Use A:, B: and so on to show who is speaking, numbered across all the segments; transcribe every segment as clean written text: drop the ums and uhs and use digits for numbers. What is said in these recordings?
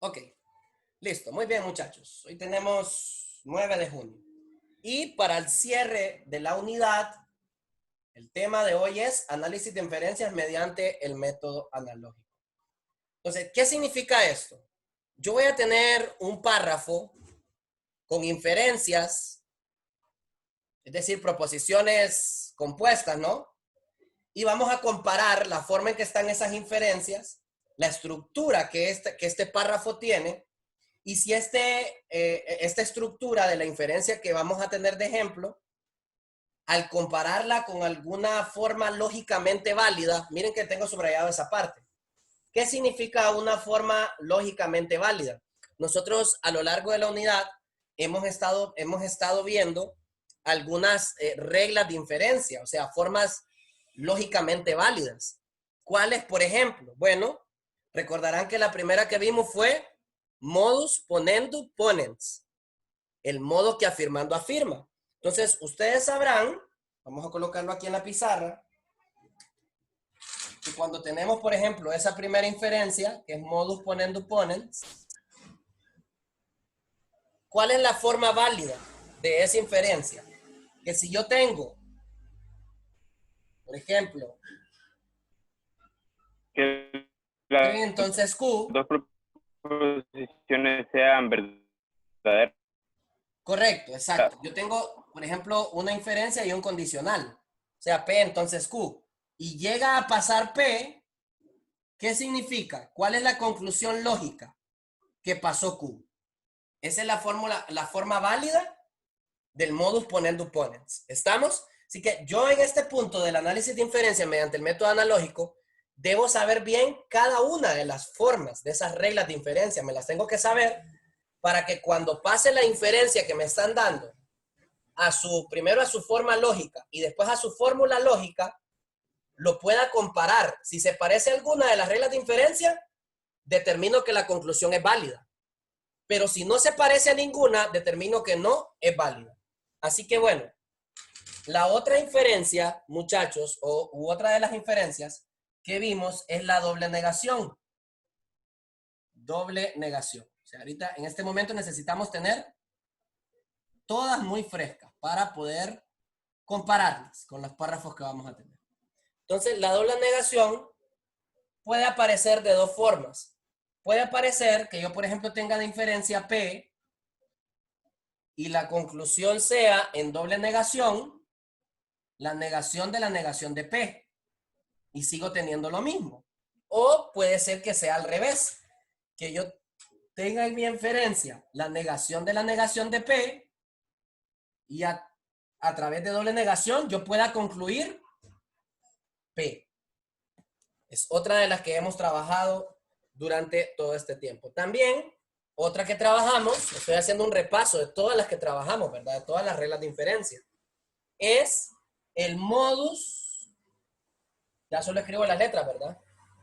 A: Ok, listo. Muy bien, muchachos. Hoy tenemos 9 de junio. Y para el cierre de la unidad, el tema de hoy es análisis de inferencias mediante el método analógico. Entonces, ¿qué significa esto? Yo voy a tener un párrafo con inferencias, es decir, proposiciones compuestas, ¿no? Y vamos a comparar la forma en que están esas inferencias, la estructura que este párrafo tiene, y si esta estructura de la inferencia que vamos a tener de ejemplo, al compararla con alguna forma lógicamente válida, miren que tengo subrayado esa parte. ¿Qué significa una forma lógicamente válida? Nosotros a lo largo de la unidad hemos estado viendo algunas reglas de inferencia, o sea, formas lógicamente válidas. ¿Cuáles, por ejemplo? Bueno, recordarán que la primera que vimos fue modus ponendo ponens, el modo que afirmando afirma. Entonces, ustedes sabrán, vamos a colocarlo aquí en la pizarra, que cuando tenemos, por ejemplo, esa primera inferencia, que es modus ponendo ponens, ¿cuál es la forma válida de esa inferencia? Que si yo tengo, por ejemplo,
B: Que
A: P,
B: las
A: entonces Q,
B: dos proposiciones sean verdaderas.
A: correcto, exacto. Yo tengo, por ejemplo, una inferencia y un condicional. O sea, P, entonces Q. Y llega a pasar P, ¿qué significa? ¿Cuál es la conclusión lógica? Que pasó Q. Esa es la fórmula, la forma válida del modus ponendo ponens. ¿Estamos? Así que yo en este punto del análisis de inferencia mediante el método analógico, debo saber bien cada una de las formas de esas reglas de inferencia. Me las tengo que saber para que cuando pase la inferencia que me están dando primero a su forma lógica y después a su fórmula lógica, lo pueda comparar. Si se parece a alguna de las reglas de inferencia, determino que la conclusión es válida. Pero si no se parece a ninguna, determino que no es válida. Así que bueno, la otra inferencia, muchachos, u otra de las inferencias que vimos es la doble negación. Doble negación. O sea, ahorita en este momento necesitamos tener todas muy frescas para poder compararlas con los párrafos que vamos a tener. Entonces, la doble negación puede aparecer de dos formas. Puede aparecer que yo, por ejemplo, tenga de inferencia P y la conclusión sea en doble negación la negación de la negación de P y sigo teniendo lo mismo. O puede ser que sea al revés, que yo tenga en mi inferencia la negación de la negación de P y a través de doble negación yo pueda concluir P. Es otra de las que hemos trabajado durante todo este tiempo. También, otra que trabajamos, estoy haciendo un repaso de todas las que trabajamos, ¿verdad? De todas las reglas de inferencia, es el modus, ya solo escribo las letras, ¿verdad?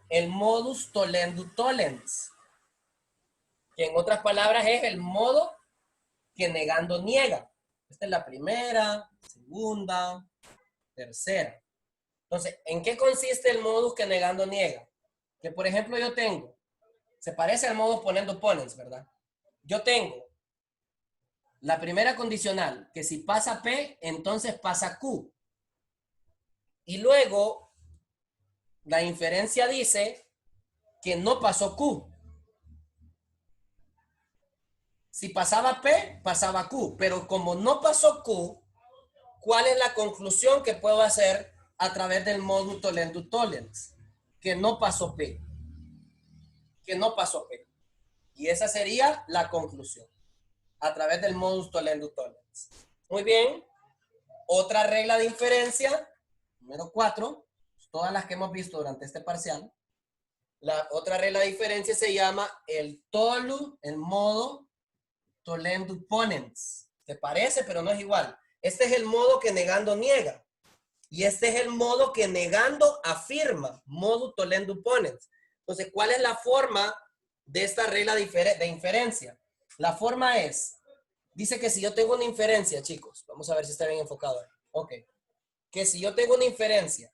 A: El modus tollendum tollens, que en otras palabras es el modo que negando niega. Esta es la primera, segunda, tercera. Entonces, ¿en qué consiste el modus que negando niega? Que por ejemplo yo tengo, se parece al modus ponendo ponens, ¿verdad? Yo tengo la primera condicional, que si pasa P, entonces pasa Q. Y luego la inferencia dice que no pasó Q. Si pasaba P, pasaba Q. Pero como no pasó Q, ¿cuál es la conclusión que puedo hacer a través del modus tollendum tollens? Que no pasó P. Que no pasó P. Y esa sería la conclusión a través del modus tollendum tollens. Muy bien. Otra regla de inferencia, número 4, todas las que hemos visto durante este parcial. La otra regla de diferencia se llama el tolu, el modo tollendum ponens. Se parece, pero no es igual. Este es el modo que negando niega. Y este es el modo que negando afirma, modo tollendum ponens. Entonces, ¿cuál es la forma de esta regla de inferencia? La forma es, dice que si yo tengo una inferencia, chicos, vamos a ver si está bien enfocado ahí. Ok. Que si yo tengo una inferencia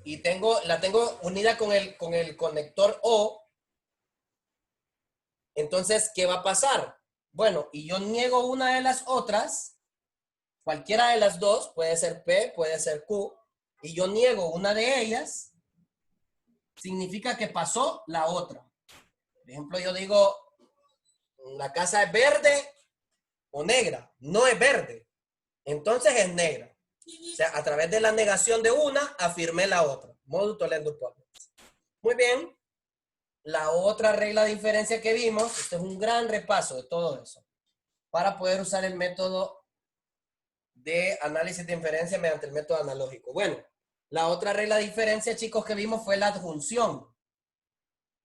A: y la tengo unida con el conector O, entonces, ¿qué va a pasar? Bueno, y yo niego una de las otras, cualquiera de las dos, puede ser P, puede ser Q, y yo niego una de ellas, significa que pasó la otra. Por ejemplo, yo digo, la casa es verde o negra, no es verde, entonces es negra. O sea, a través de la negación de una, afirmé la otra. Modus tollendum potens. Muy bien. La otra regla de diferencia que vimos, este es un gran repaso de todo eso, para poder usar el método de análisis de inferencia mediante el método analógico. Bueno, la otra regla de diferencia, chicos, que vimos fue la adjunción.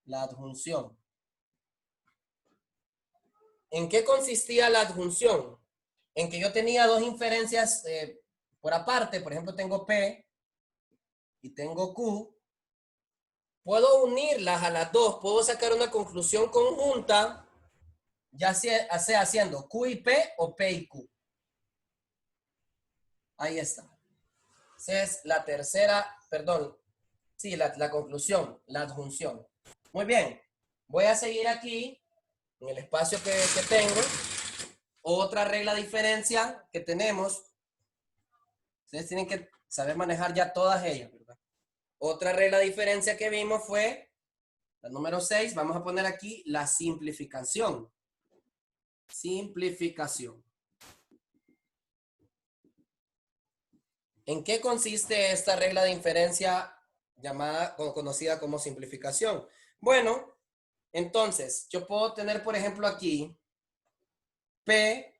A: La adjunción. ¿En qué consistía la adjunción? En que yo tenía dos inferencias por aparte, por ejemplo, tengo P y tengo Q. Puedo unirlas a las dos, puedo sacar una conclusión conjunta, ya sea haciendo Q y P o P y Q. Ahí está. Esa es la tercera, perdón, sí, la conclusión, la adjunción. Muy bien, voy a seguir aquí, en el espacio que tengo. Otra regla de diferencia que tenemos, ustedes tienen que saber manejar ya todas ellas, ¿verdad? Otra regla de diferencia que vimos fue la número 6, vamos a poner aquí la simplificación. Simplificación. ¿En qué consiste esta regla de inferencia llamada o conocida como simplificación? Bueno, entonces yo puedo tener, por ejemplo, aquí P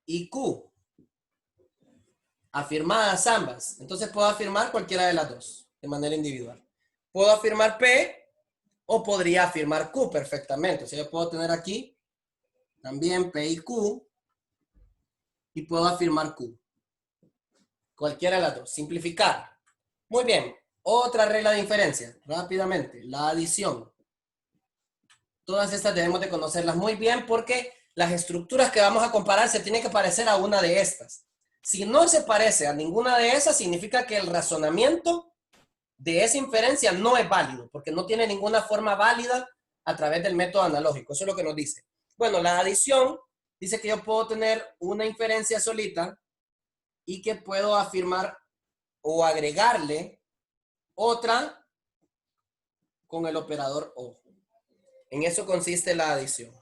A: y Q afirmadas ambas. Entonces puedo afirmar cualquiera de las dos de manera individual. Puedo afirmar P o podría afirmar Q perfectamente. O sea, yo puedo tener aquí también P y Q y puedo afirmar Q. Cualquiera de las dos. Simplificar. Muy bien. Otra regla de inferencia. Rápidamente. La adición. Todas estas debemos de conocerlas muy bien porque las estructuras que vamos a comparar se tienen que parecer a una de estas. Si no se parece a ninguna de esas, significa que el razonamiento de esa inferencia no es válido, porque no tiene ninguna forma válida a través del método analógico. Eso es lo que nos dice. Bueno, la adición dice que yo puedo tener una inferencia solita y que puedo afirmar o agregarle otra con el operador O. En eso consiste la adición.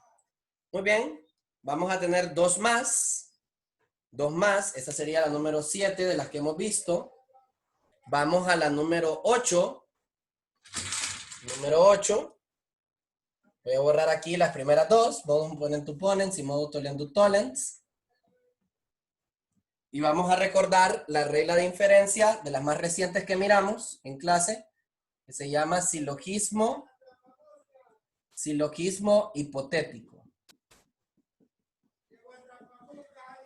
A: Muy bien, vamos a tener dos más. Dos más, esta sería la número 7 de las que hemos visto. Vamos a la número 8. Número 8. Voy a borrar aquí las primeras dos. Modus ponens ponens y modus tollendum tollens. Y vamos a recordar la regla de inferencia de las más recientes que miramos en clase, que se llama silogismo hipotético.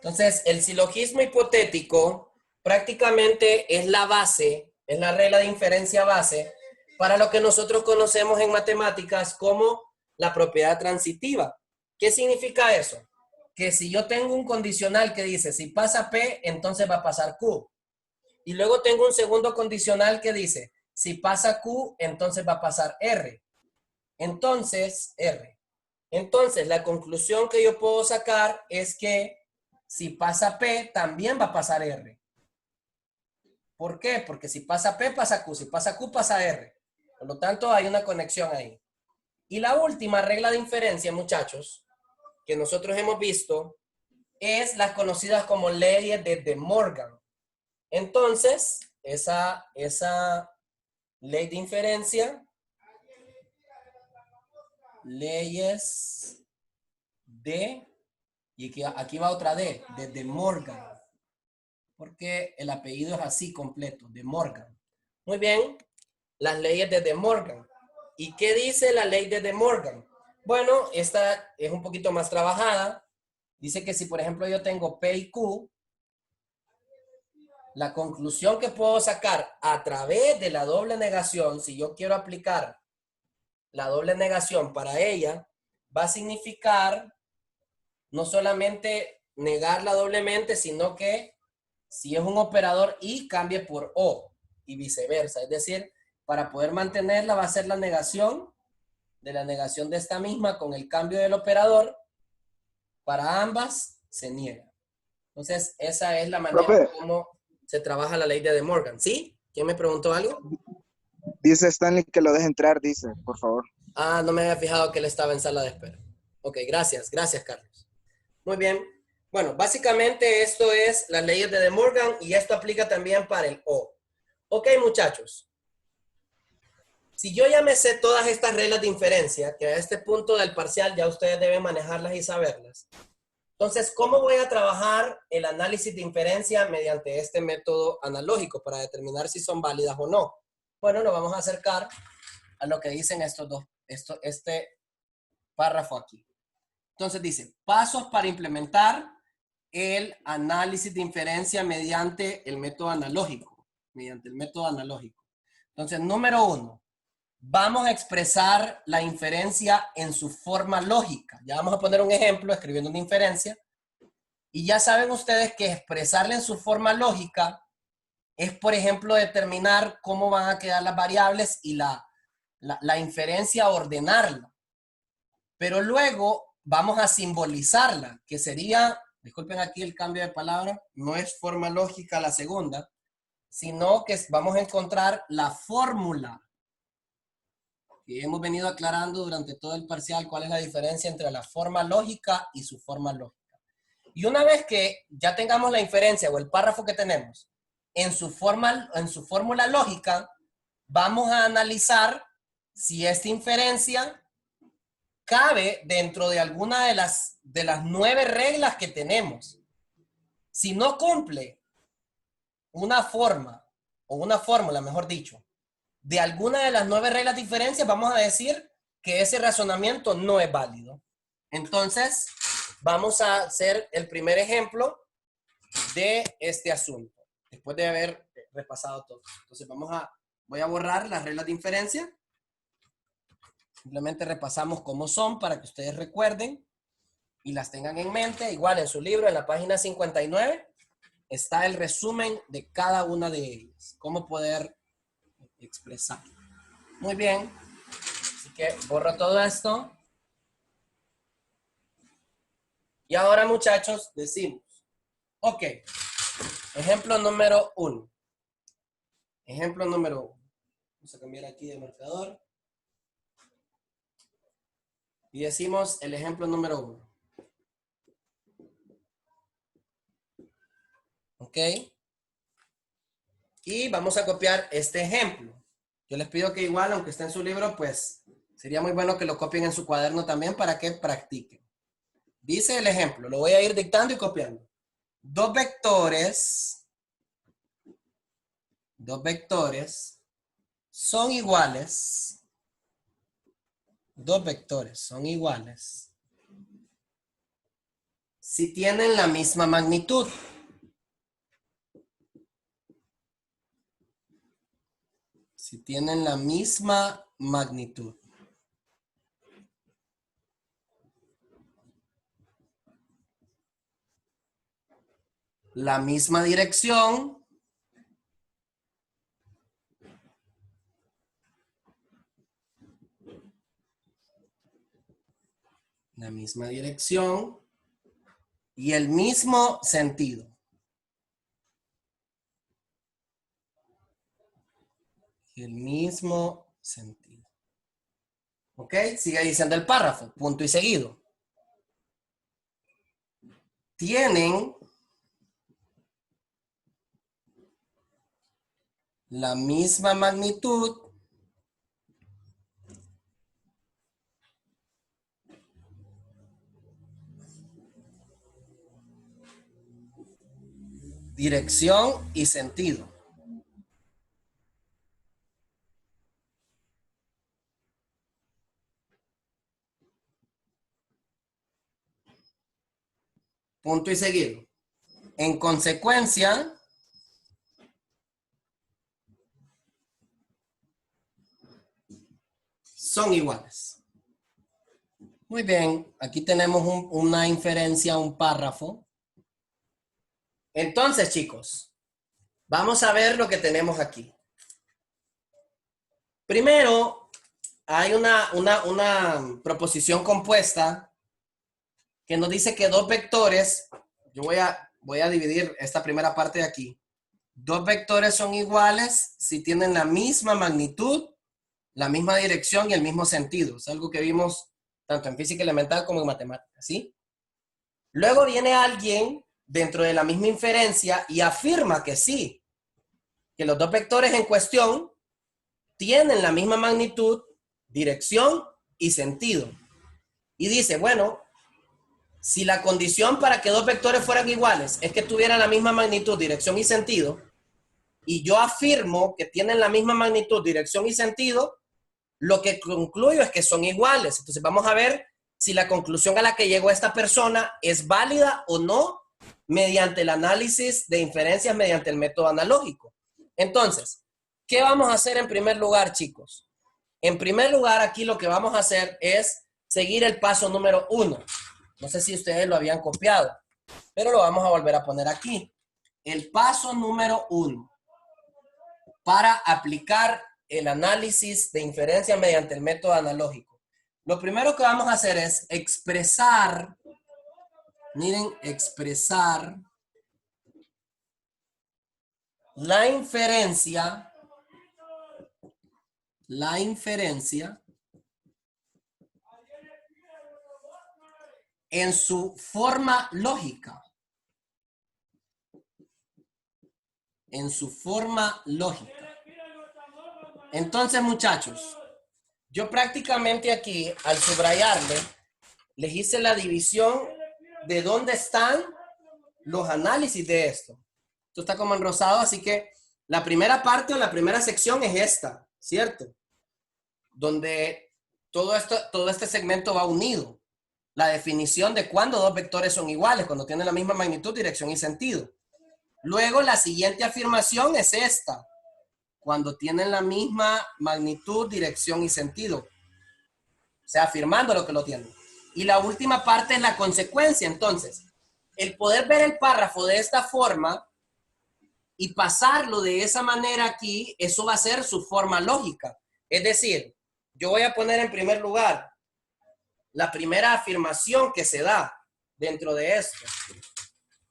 A: Entonces, el silogismo hipotético prácticamente es la base, es la regla de inferencia base para lo que nosotros conocemos en matemáticas como la propiedad transitiva. ¿Qué significa eso? Que si yo tengo un condicional que dice, si pasa P, entonces va a pasar Q. Y luego tengo un segundo condicional que dice, si pasa Q, entonces va a pasar R. Entonces, la conclusión que yo puedo sacar es que si pasa P, también va a pasar R. ¿Por qué? Porque si pasa P, pasa Q. Si pasa Q, pasa R. Por lo tanto, hay una conexión ahí. Y la última regla de inferencia, muchachos, que nosotros hemos visto, es las conocidas como leyes de De Morgan. Entonces, esa ley de inferencia, leyes de, y aquí va otra D, de De Morgan, porque el apellido es así completo, De Morgan. Muy bien, las leyes de De Morgan. ¿Y qué dice la ley de De Morgan? Bueno, esta es un poquito más trabajada. Dice que si, por ejemplo, yo tengo P y Q, la conclusión que puedo sacar a través de la doble negación, si yo quiero aplicar la doble negación para ella, va a significar no solamente negarla doblemente, sino que si es un operador y cambie por O. y viceversa. Es decir, para poder mantenerla va a ser la negación de esta misma con el cambio del operador. Para ambas se niega. Entonces, esa es la manera
C: Profe,
A: como se trabaja la ley de De Morgan. ¿Sí? ¿Quién me preguntó algo?
C: dice Stanley que lo deje entrar, dice, por favor.
A: Ah, no me había fijado que él estaba en sala de espera. Ok, gracias, Carlos. Muy bien. Bueno, básicamente esto es las leyes de De Morgan y esto aplica también para el O. Ok, muchachos. Si yo ya me sé todas estas reglas de inferencia, que a este punto del parcial ya ustedes deben manejarlas y saberlas. Entonces, ¿cómo voy a trabajar el análisis de inferencia mediante este método analógico para determinar si son válidas o no? Bueno, nos vamos a acercar a lo que dicen este párrafo aquí. Entonces dice, pasos para implementar el análisis de inferencia mediante el método analógico. Entonces, número 1, vamos a expresar la inferencia en su forma lógica. Ya vamos a poner un ejemplo escribiendo una inferencia. Y ya saben ustedes que expresarla en su forma lógica es, por ejemplo, determinar cómo van a quedar las variables y la inferencia ordenarla. Pero luego vamos a simbolizarla, que sería, disculpen aquí el cambio de palabra, no es forma lógica la segunda, sino que vamos a encontrar la fórmula que hemos venido aclarando durante todo el parcial, cuál es la diferencia entre la forma lógica y su forma lógica. Y una vez que ya tengamos la inferencia o el párrafo que tenemos en su fórmula lógica, vamos a analizar si esta inferencia cabe dentro de alguna de las 9 reglas que tenemos. Si no cumple una forma, o una fórmula, mejor dicho, de alguna de las 9 reglas de inferencia, vamos a decir que ese razonamiento no es válido. Entonces, vamos a hacer el primer ejemplo de este asunto, después de haber repasado todo. Entonces, voy a borrar las reglas de inferencia. Simplemente repasamos cómo son para que ustedes recuerden y las tengan en mente. Igual en su libro, en la página 59, está el resumen de cada una de ellas. Cómo poder expresar. Muy bien. Así que borro todo esto. Y ahora, muchachos, decimos. Ok. Ejemplo número 1. Ejemplo número 1. Vamos a cambiar aquí de marcador. Y decimos el ejemplo número 1. ¿Ok? Y vamos a copiar este ejemplo. Yo les pido que igual, aunque esté en su libro, pues sería muy bueno que lo copien en su cuaderno también para que practiquen. Dice el ejemplo, lo voy a ir dictando y copiando. Dos vectores son iguales. Dos vectores son iguales si tienen la misma magnitud. Si tienen la misma magnitud. La misma dirección. La misma dirección. Y el mismo sentido. El mismo sentido. ¿Ok? Sigue diciendo el párrafo, punto y seguido. Tienen la misma magnitud dirección y sentido. Punto y seguido. En consecuencia, son iguales. Muy bien, aquí tenemos una inferencia, un párrafo. Entonces, chicos, vamos a ver lo que tenemos aquí. Primero, hay una proposición compuesta que nos dice que dos vectores, yo voy a dividir esta primera parte de aquí. Dos vectores son iguales si tienen la misma magnitud, la misma dirección y el mismo sentido. Es algo que vimos tanto en física elemental como en matemáticas, ¿sí? Luego viene alguien dentro de la misma inferencia y afirma que sí, que los dos vectores en cuestión tienen la misma magnitud, dirección y sentido. Y dice, bueno, si la condición para que dos vectores fueran iguales es que tuvieran la misma magnitud, dirección y sentido, y yo afirmo que tienen la misma magnitud, dirección y sentido, lo que concluyo es que son iguales. Entonces vamos a ver si la conclusión a la que llegó esta persona es válida o no mediante el análisis de inferencias mediante el método analógico. Entonces, ¿qué vamos a hacer en primer lugar, chicos? En primer lugar, aquí lo que vamos a hacer es seguir el paso número 1. No sé si ustedes lo habían copiado, pero lo vamos a volver a poner aquí. El paso número 1 para aplicar el análisis de inferencia mediante el método analógico. Lo primero que vamos a hacer es expresar, miren, expresar la inferencia en su forma lógica. En su forma lógica. Entonces, muchachos, yo prácticamente aquí, al subrayarle, les hice la división de dónde están los análisis de esto. Esto está como en rosado, así que la primera parte o la primera sección es esta, ¿cierto? Donde todo este segmento va unido. La definición de cuándo dos vectores son iguales, cuando tienen la misma magnitud, dirección y sentido. Luego, la siguiente afirmación es esta, cuando tienen la misma magnitud, dirección y sentido. O sea, afirmando lo que lo tienen. Y la última parte es la consecuencia. Entonces, el poder ver el párrafo de esta forma y pasarlo de esa manera aquí, eso va a ser su forma lógica. Es decir, yo voy a poner en primer lugar la primera afirmación que se da dentro de esto.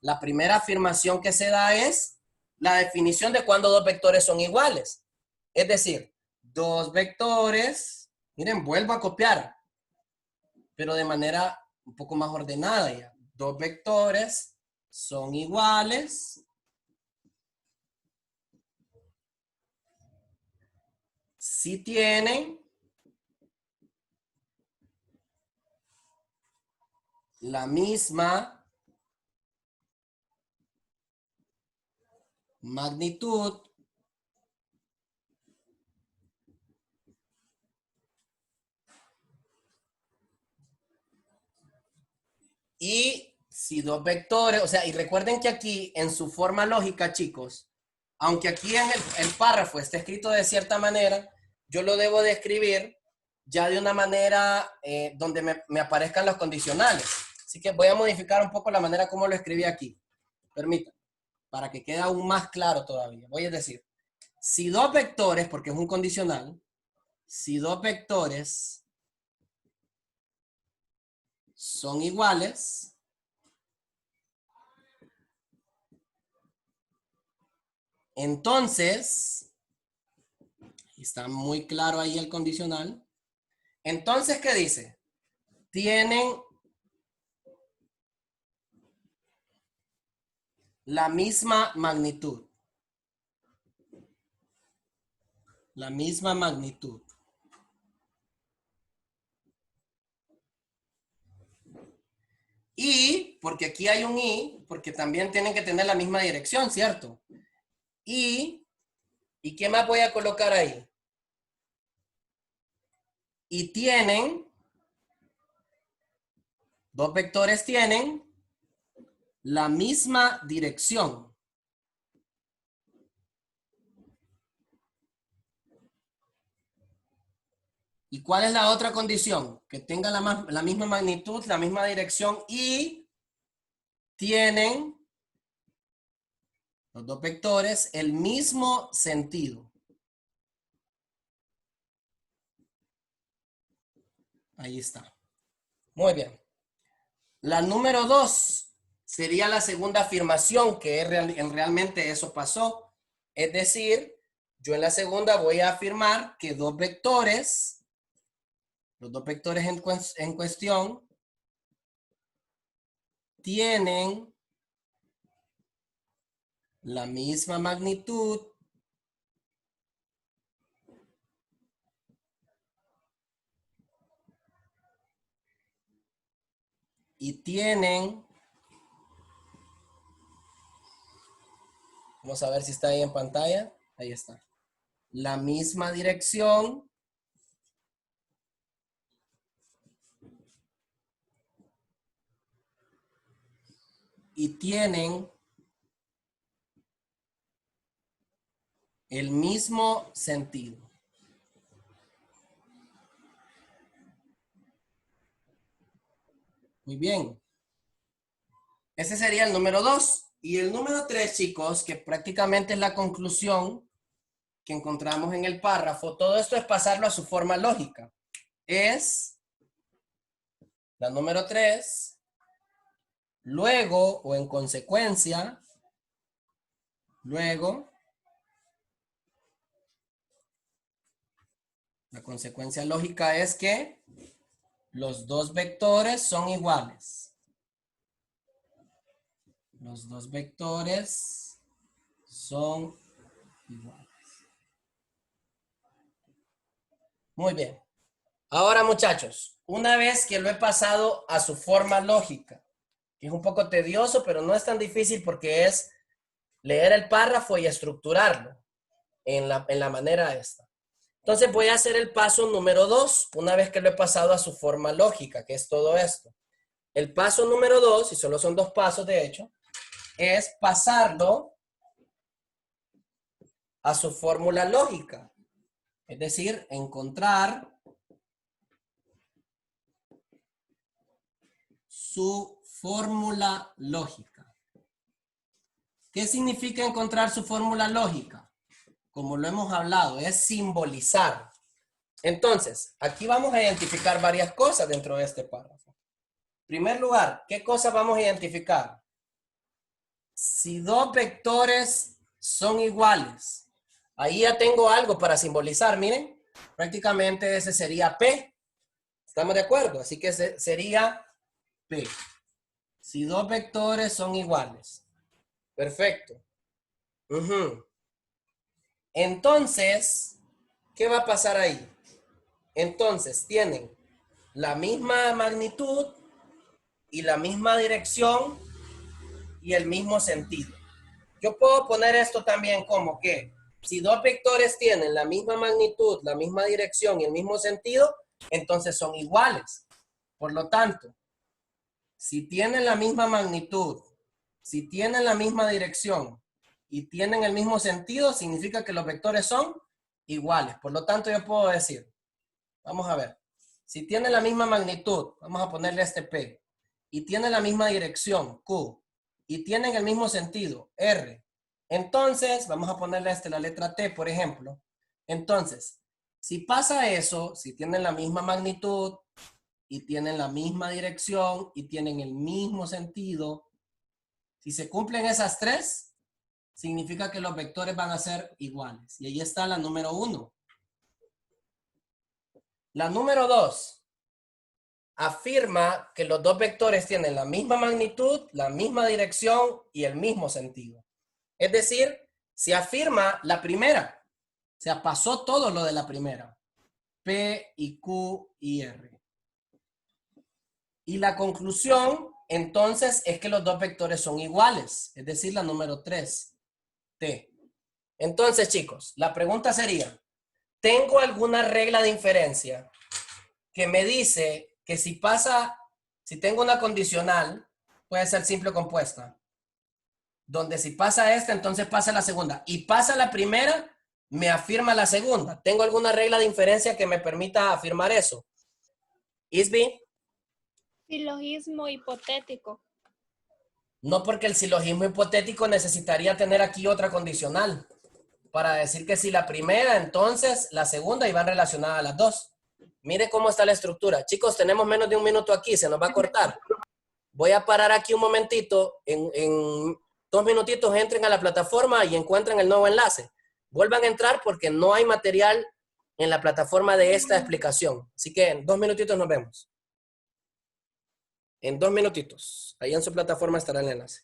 A: La primera afirmación que se da es la definición de cuando dos vectores son iguales. Es decir, dos vectores, miren, vuelvo a copiar, pero de manera un poco más ordenada ya. Dos vectores son iguales si tienen la misma magnitud, y si dos vectores, o sea, y recuerden que aquí en su forma lógica, chicos, aunque aquí en el párrafo esté escrito de cierta manera, yo lo debo de escribir ya de una manera donde me aparezcan los condicionales. Así que voy a modificar un poco la manera como lo escribí aquí. Permítanme, para que quede aún más claro todavía. Voy a decir, si dos vectores, porque es un condicional, si dos vectores son iguales, entonces, está muy claro ahí el condicional. Entonces, ¿qué dice? Tienen la misma magnitud. La misma magnitud. Y, porque aquí hay un y, porque también tienen que tener la misma dirección, ¿cierto? ¿Y qué más voy a colocar ahí? Y tienen, dos vectores tienen la misma dirección. ¿Y cuál es la otra condición? Que tengan la misma magnitud, la misma dirección y tienen los dos vectores el mismo sentido. Ahí está. Muy bien. La número 2 sería la segunda afirmación, que realmente eso pasó. Es decir, yo en la segunda voy a afirmar que los dos vectores en cuestión, tienen la misma magnitud y tienen, vamos a ver si está ahí en pantalla, ahí está, la misma dirección y tienen el mismo sentido. Muy bien. Ese sería el número 2. Y el número 3, chicos, que prácticamente es la conclusión que encontramos en el párrafo. Todo esto es pasarlo a su forma lógica. Es la número 3. Luego o en consecuencia, luego, la consecuencia lógica es que los dos vectores son iguales. Los dos vectores son iguales. Muy bien. Ahora, muchachos, una vez que lo he pasado a su forma lógica, que es un poco tedioso, pero no es tan difícil porque es leer el párrafo y estructurarlo en la manera esta. Entonces voy a hacer el paso número 2, una vez que lo he pasado a su forma lógica, que es todo esto. El paso número 2, y solo son 2 pasos de hecho, es pasarlo a su fórmula lógica. Es decir, encontrar su fórmula lógica. ¿Qué significa encontrar su fórmula lógica? Como lo hemos hablado, es simbolizar. Entonces, aquí vamos a identificar varias cosas dentro de este párrafo. En primer lugar, ¿qué cosas vamos a identificar? Si dos vectores son iguales, ahí ya tengo algo para simbolizar, miren. Prácticamente ese sería P. ¿Estamos de acuerdo? Así que sería P. Si dos vectores son iguales. Perfecto. Entonces, ¿qué va a pasar ahí? Entonces, tienen la misma magnitud y la misma dirección y el mismo sentido. Yo puedo poner esto también como que si dos vectores tienen la misma magnitud, la misma dirección y el mismo sentido, entonces son iguales. Por lo tanto, si tienen la misma magnitud, si tienen la misma dirección y tienen el mismo sentido, significa que los vectores son iguales. Por lo tanto, yo puedo decir, vamos a ver, si tienen la misma magnitud, vamos a ponerle este P, y tienen la misma dirección, Q, y tienen el mismo sentido, R, entonces, vamos a ponerle la letra T, por ejemplo. Entonces, si pasa eso, si tienen la misma magnitud, y tienen la misma dirección, y tienen el mismo sentido, si se cumplen esas tres, significa que los vectores van a ser iguales. Y ahí está la número 1. La número 2 afirma que los dos vectores tienen la misma magnitud, la misma dirección y el mismo sentido. Es decir, se afirma la primera. O sea, pasó todo lo de la primera. P y Q y R. Y la conclusión, entonces, es que los dos vectores son iguales. Es decir, la número 3. T. Entonces, chicos, la pregunta sería, ¿tengo alguna regla de inferencia que me dice que si tengo una condicional, puede ser simple o compuesta, donde si pasa esta, entonces pasa la segunda, y pasa la primera, me afirma la segunda? ¿Tengo alguna regla de inferencia que me permita afirmar eso? Isby.
D: Silogismo hipotético.
A: No, porque el silogismo hipotético necesitaría tener aquí otra condicional para decir que si la primera, entonces la segunda, y van relacionadas las dos. Mire cómo está la estructura. Chicos, tenemos menos de un minuto aquí, se nos va a cortar. Voy a parar aquí un momentito. En 2 minutitos entren a la plataforma y encuentren el nuevo enlace. Vuelvan a entrar porque no hay material en la plataforma de esta explicación. Así que en 2 minutitos nos vemos. En 2 minutitos. Ahí en su plataforma estará el enlace.